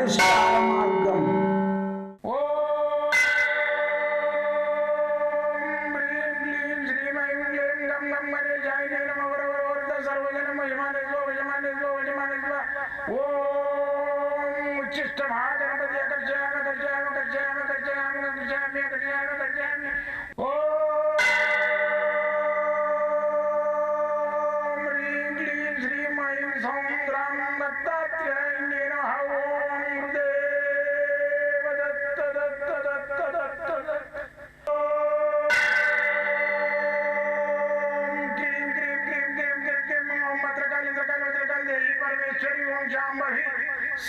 పరిష్కార మార్గం.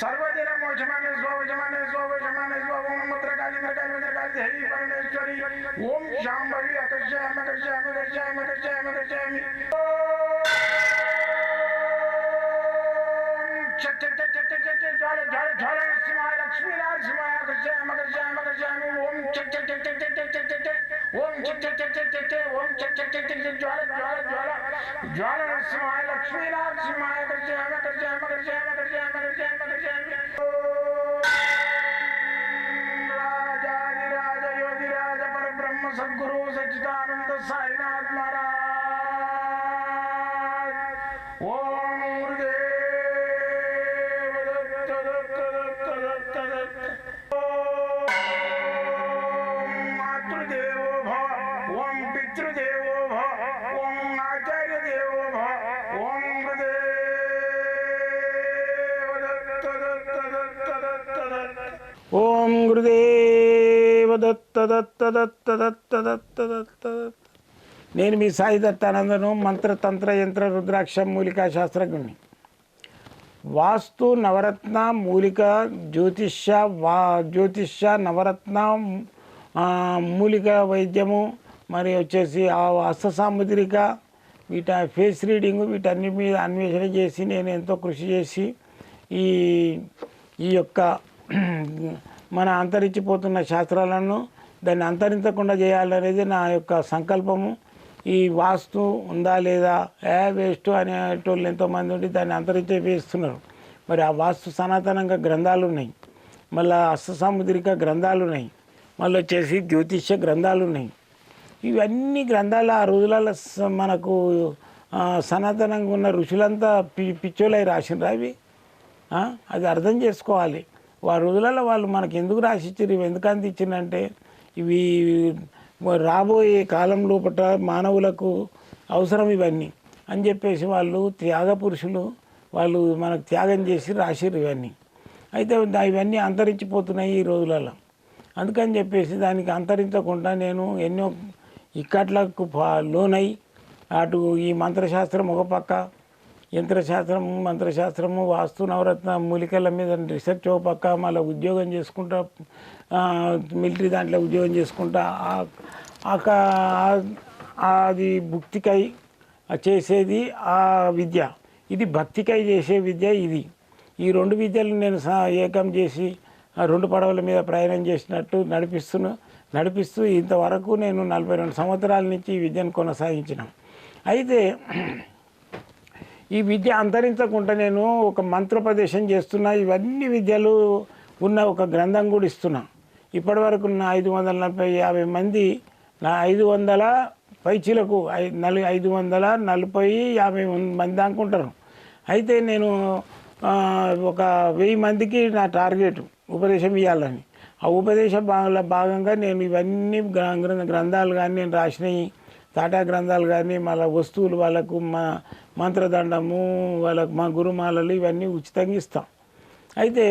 सर्वदिन मोचमाने स्वजमाने स्वजमाने स्वम मत्रकाली मत्रकाली मत्रकाली देवी परमेश्वरी ओम शांभवी अकर्षयामि अकर्षयामि अकर्षयामि अकर्षयामि अकर्षयामि चट चट चट चट चट ज्वाल ज्वाल ज्वाल नरसिंहाय लक्ष्मी नरसिंहाय अकर्षयामि अकर्षयामि अकर्षयामि ओम चट चट चट चट चट चट चट ओम चट चट चट चट चट ओम चट चट चट चट ज्वाल ज्वाल ज्वाल ज्वाल नरसिंहाय लक्ष्मी नरसिंहाय अकर्षयामि अकर्षयामि अकर्षयामि अकर्षयामि अकर्षयामि अकर्षयामि राजाधिराज योगिराज परब्रह्म सद्गुरु सच्चिदानंद साईनाथ महाराज ओम गुरुदेव दत्त दत्त दत्त दत्त दत्त ओम मातृदेवो भव ओम पितृदेवो भव ओम आचार्य देवो भव ओम गुरुदेव दत्त दत्त दत्त दत्त दत्त ओम गुरुदेव दत्त दत्त दत्त दत्त दत्त दत्त నేను మీ సాయి దత్తానందను మంత్రతంత్ర యంత్ర రుద్రాక్ష మూలికా శాస్త్రజ్ఞుని. వాస్తు నవరత్న మూలిక జ్యోతిష్య నవరత్న మూలిక వైద్యము మరి వచ్చేసి హస్త సాముద్రిక ఫేస్ రీడింగు వీటన్నిటి మీద అన్వేషణ చేసి నేను ఎంతో కృషి చేసి ఈ యొక్క మన అంతరించిపోతున్న శాస్త్రాలను దాన్ని అంతరించకుండా చేయాలనేది నా యొక్క సంకల్పము. ఈ వాస్తు ఉందా లేదా వేస్ట్ అనేటోళ్ళు ఎంతోమంది ఉండి దాన్ని అంతరించే వేస్తున్నారు. మరి ఆ వాస్తు సనాతనంగా గ్రంథాలు ఉన్నాయి, మళ్ళీ హస్త సాముద్రిక గ్రంథాలు ఉన్నాయి, మళ్ళీ వచ్చేసి జ్యోతిష్య గ్రంథాలు ఉన్నాయి. ఇవన్నీ గ్రంథాలు ఆ రోజులలో మనకు సనాతనంగా ఉన్న ఋషులంతా పిచ్చోలై రాసినరు. అవి అది అర్థం చేసుకోవాలి. ఆ రోజులలో వాళ్ళు మనకు ఎందుకు రాసిచ్చారు, ఇవి ఎందుకు అందించిందంటే ఇవి రాబోయే కాలం లోపల మానవులకు అవసరం ఇవన్నీ అని చెప్పేసి వాళ్ళు త్యాగ పురుషులు, వాళ్ళు మనకు త్యాగం చేసి రాసిరు ఇవన్నీ. అయితే ఇవన్నీ అంతరించిపోతున్నాయి ఈ రోజులలో. అందుకని చెప్పేసి దానికి అంతరించకుండా నేను ఎన్నో ఇక్కట్లకు లోనై అటు ఈ మంత్రశాస్త్రం ఒక పక్క, మంత్రశాస్త్రము వాస్తు నవరత్న మూలికల మీద రీసెర్చ్ ఒక పక్క, మళ్ళీ ఉద్యోగం చేసుకుంటా మిలిటరీ దాంట్లో ఉద్యోగం చేసుకుంటా అది భక్తికై చేసేది ఆ విద్య, ఇది భక్తికై చేసే విద్య. ఇది ఈ రెండు విద్యలు నేను ఏకం చేసి రెండు పడవల మీద ప్రయాణం చేసినట్టు నడిపిస్తూ ఇంతవరకు నేను 42 సంవత్సరాల నుంచి ఈ విద్యను కొనసాగించిన. అయితే ఈ విద్య అంతరించకుండా నేను ఒక మంత్రోపదేశం చేస్తున్నా. ఇవన్నీ విద్యలు ఉన్న ఒక గ్రంథం కూడా ఇస్తున్నా. ఇప్పటి వరకు నా 540-50 మంది, నా 500 పైచీలకు 540-50 మంది అనుకుంటారు. అయితే నేను ఒక 1000 మందికి నా టార్గెట్ ఉపదేశం ఇవ్వాలని. ఆ ఉపదేశ భాగంగా నేను ఇవన్నీ గ్రంథాలు కానీ నేను రాసినవి తాటా గ్రంథాలు కానీ మళ్ళీ వస్తువులు వాళ్ళకు మా మంత్రదండము వాళ్ళకు మా గురుమాలలు ఇవన్నీ ఉచితంగా ఇస్తాం. అయితే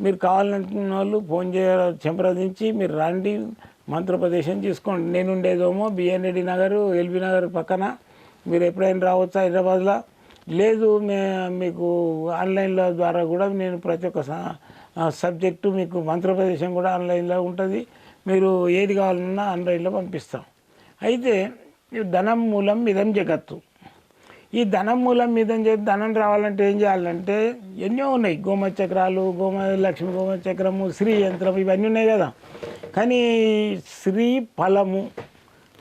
మీరు కావాలనుకున్న వాళ్ళు ఫోన్ సంప్రదించి మీరు రండి, మంత్రోపదేశం తీసుకోండి. నేను ఉండేదేమో బిఎన్ రెడ్డి నగర్, ఎల్బీ నగర్ పక్కన. మీరు ఎప్పుడైనా రావచ్చు హైదరాబాద్లో. లేదు మీకు ఆన్లైన్లో ద్వారా కూడా నేను ప్రతి ఒక్క సబ్జెక్టు మీకు మంత్రోపదేశం కూడా ఆన్లైన్లో ఉంటుంది. మీరు ఏది కావాలన్నా ఆన్లైన్లో పంపిస్తాం. అయితే ధనం మూలం ఇదం జగత్తు. ఈ ధనం మూలం ఇదం ధనం రావాలంటే ఏం చేయాలంటే ఎన్నో ఉన్నాయి. గోమచక్రాలు, లక్ష్మీ గోమచక్రము, శ్రీ యంత్రం ఇవన్నీ ఉన్నాయి కదా. కానీ శ్రీ ఫలము,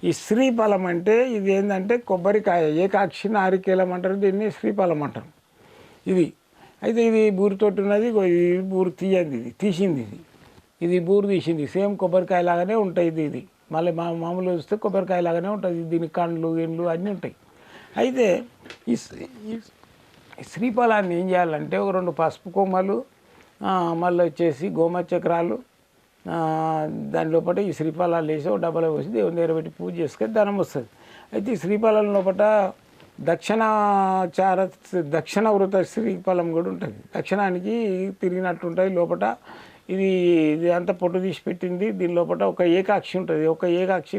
ఈ శ్రీఫలం అంటే ఇది ఏంటంటే కొబ్బరికాయ, ఏకాక్షి నారికేలం అంటారు, దీన్ని శ్రీఫలం అంటారు. ఇది అయితే ఇది బూరితోటి ఉన్నది, ఇది బూరు తీయంది, ఇది తీసింది, ఇది బూరు తీసింది. సేమ్ కొబ్బరికాయ లాగానే ఉంటుంది ఇది. మళ్ళీ మామూలు చూస్తే కొబ్బరికాయ లాగానే ఉంటుంది. దీనికి కండ్లు గిండ్లు అన్నీ ఉంటాయి. అయితే ఈ శ్రీఫలాన్ని ఏం చేయాలంటే ఒక 2 పసుపు కొమ్మలు, మళ్ళీ వచ్చేసి గోమతి చక్రాలు, దాని లోపల ఈ శ్రీఫలాలు వేసి ఒక డబ్బాలో పోసి దేవుని దగ్గర పెట్టి పూజ చేసుకొని ధనం వస్తుంది. అయితే ఈ శ్రీఫలం లోపల దక్షిణ వృత శ్రీఫలం కూడా ఉంటుంది. దక్షిణానికి తిరిగినట్టు ఉంటుంది లోపల. ఇది అంతా పొట్టు తీసి పెట్టింది. దీని లోపల ఒక ఏకాక్షి ఉంటుంది. ఒక ఏకాక్షి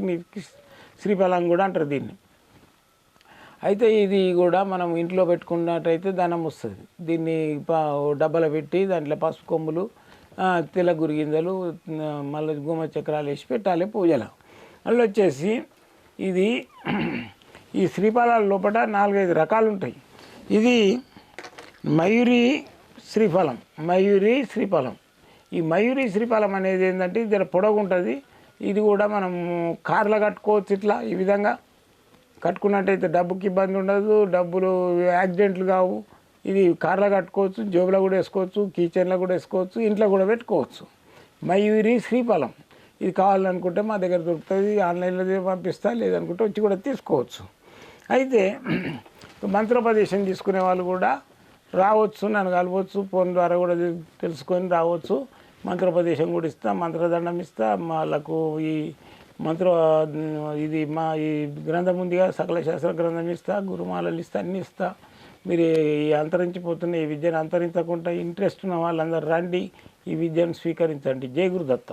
శ్రీఫలం కూడా అంటారు దీన్ని. అయితే ఇది కూడా మనం ఇంట్లో పెట్టుకున్నట్టయితే ధనం వస్తుంది. దీన్ని డబ్బాలో పెట్టి దాంట్లో పసుపు కొమ్ములు, తెల్ల గురిగింజలు, మళ్ళీ గోమతి చక్రాలు వేసి పెట్టాలి పూజలో. మళ్ళీ వచ్చేసి ఇది ఈ శ్రీఫలాల లోపల 4-5 రకాలు ఉంటాయి. ఇది మయూరి శ్రీఫలం. ఈ మయూరి శ్రీఫలం అనేది ఏంటంటే ఇది పొడవు ఉంటుంది. ఇది కూడా మనం కార్లో కట్టుకోవచ్చు. ఇట్లా ఈ విధంగా కట్టుకున్నట్టయితే డబ్బుకి ఇబ్బంది ఉండదు, డబ్బులు యాక్సిడెంట్లు కావు. ఇది కార్లో కట్టుకోవచ్చు, జోబులో కూడా వేసుకోవచ్చు, కిచెన్లో కూడా వేసుకోవచ్చు, ఇంట్లో కూడా పెట్టుకోవచ్చు. మయూరి శ్రీఫలం ఇది కావాలనుకుంటే మా దగ్గర దొరుకుతుంది, ఆన్లైన్లో పంపిస్తా, లేదనుకుంటే వచ్చి కూడా తీసుకోవచ్చు. అయితే మంత్రోపదేశం తీసుకునే వాళ్ళు కూడా రావచ్చు, నన్ను కలవచ్చు, ఫోన్ ద్వారా కూడా తెలుసుకొని రావచ్చు. మంత్రోపదేశం కూడా ఇస్తా, మంత్రదండం ఇస్తా. వాళ్ళకు ఈ ఈ గ్రంథం ఉందిగా, సకల శాస్త్ర గ్రంథం ఇస్తా, గురుమాలలు ఇస్తా, అన్నీ ఇస్తా. మీరు ఈ అంతరించిపోతున్న ఈ విద్యను అంతరించకుండా ఇంట్రెస్ట్ ఉన్న వాళ్ళందరూ రండి, ఈ విద్యను స్వీకరించండి. జై గురుదత్త.